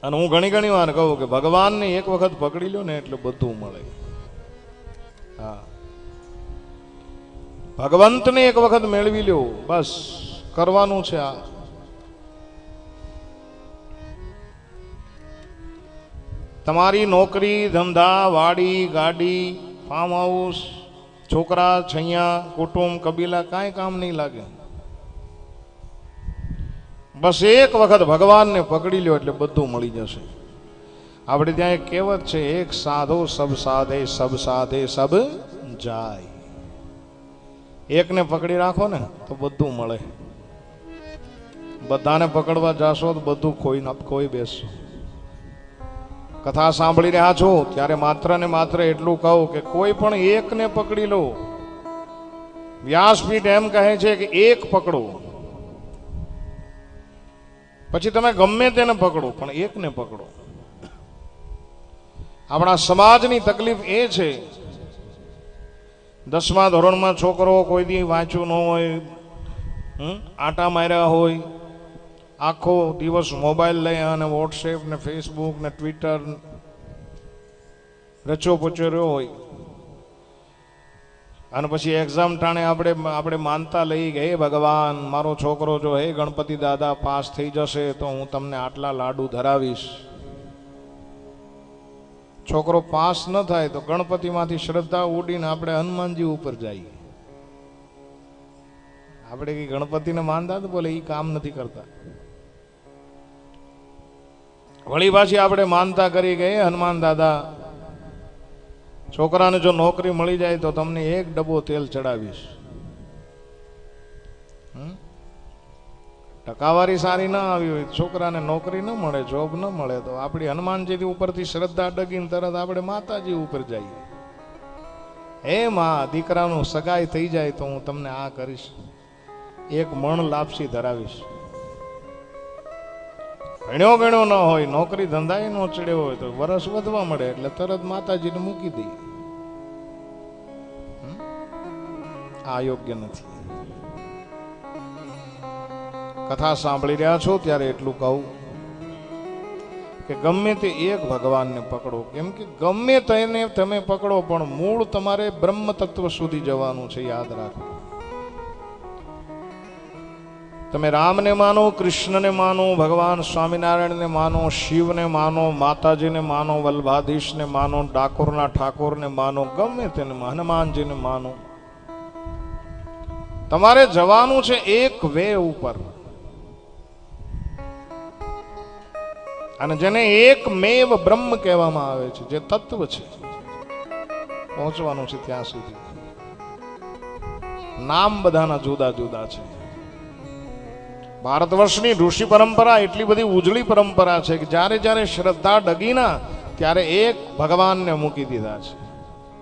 અને હું ઘણી વાર કહું કે ભગવાનને એક વખત પકડી લો ને એટલે બધું મળે. હા, ભગવંતને એક વખત મેળવી લ્યો, બસ કરવાનું છે આ. તમારી નોકરી, ધંધા, વાડી, ગાડી, ફાર્મ હાઉસ, છોકરા, છૈયા, કુટુંબ, કબીલા કાંઈ કામ નહીં લાગે. બસ એક વખત ભગવાનને પકડી લ્યો એટલે બધું મળી જશે. આપણે ત્યાં એક કહેવત છે, એક સાધો સબ સાધે, સબ સાધે સબ જાય. એકને પકડી રાખો ને તો બધું મળે. બધાને પકડવા જાશો તો બધું કોઈ બેસશો. કથા સાંભળી રહ્યા છો ત્યારે માત્ર ને માત્ર એટલું કહું કે કોઈ પણ એકને પકડી લો. વ્યાસપીઠ એમ કહે છે કે એક પકડો, પછી તમે ગમે તેને પકડો પણ એકને પકડો. આપણા સમાજની તકલીફ એ છે, 10મા ધોરણમાં છોકરો કોઈ દી વાંચ્યું ન હોય, આટા માર્યા હોય, આખો દિવસ મોબાઈલ લઈ અને વોટ્સએપ ને ફેસબુક ને ટ્વિટર રચો પચો રહ્યો હોય, અને પછી એક્ઝામ ટાણે આપણે માનતા લઈ કે હે ભગવાન, મારો છોકરો જો હે ગણપતિ દાદા પાસ થઈ જશે તો હું તમને આટલા લાડુ ધરાવીશ. છોકરો પાસ ન થાય તો ગણપતિમાંથી શ્રદ્ધા ઉડીને આપણે હનુમાનજી ઉપર જઈએ. આપણે કઈ ગણપતિને માનતા તો બોલે એ કામ નથી કરતા. વળી પાછી આપણે માનતા કરી કે હનુમાન દાદા, છોકરાને જો નોકરી મળી જાય તો તમને 1 ડબ્બો તેલ ચડાવીશ. ટકાવારી સારી ના આવી હોય, છોકરાને નોકરી ન મળે, જોબ ન મળે, તો આપણી હનુમાનજી ઉપરથી શ્રદ્ધા ડગીને તરત આપણે માતાજી ઉપર જઈએ. હે માં, દીકરાનું સગાઈ થઈ જાય તો હું તમને આ કરીશ, 1 મણ લાપસી ધરાવીશ. ગણ્યો ન હોય, નોકરી ધંધા નો ચડ્યો હોય તો વરસ વધવા મળે એટલે તરત માતાજીને મૂકી દઈએ. આ યોગ્ય નથી. કથા સાંભળી રહ્યા છો ત્યારે એટલું કહું કે ગમે તે એક ભગવાનને પકડો. કેમ કે ગમે તેને તમે પકડો પણ મૂળ તમારે બ્રહ્મ તત્વ સુધી જવાનું છે, યાદ રાખો. તમે રામને માનો, કૃષ્ણને માનો, ભગવાન સ્વામિનારાયણને માનો, શિવને માનો, માતાજીને માનો, વલ્ભાધીશને માનો, ડાકોરના ઠાકોરને માનો, ગમે તેને, હનુમાનજીને માનો, તમારે જવાનું છે એક વે ઉપર. અને જેને એક મેવ બ્રહ્મ કહેવામાં આવે છે, જે તત્વ છે, પહોંચવાનું છે ત્યાં સુધી. નામ બધાના જુદા જુદા છે. ભારત વર્ષની ઋષિ પરંપરા એટલી બધી ઉજળી પરંપરા છે કે જ્યારે જ્યારે શ્રદ્ધા ડગીના ત્યારે એક ભગવાનને મૂકી દીધા છે.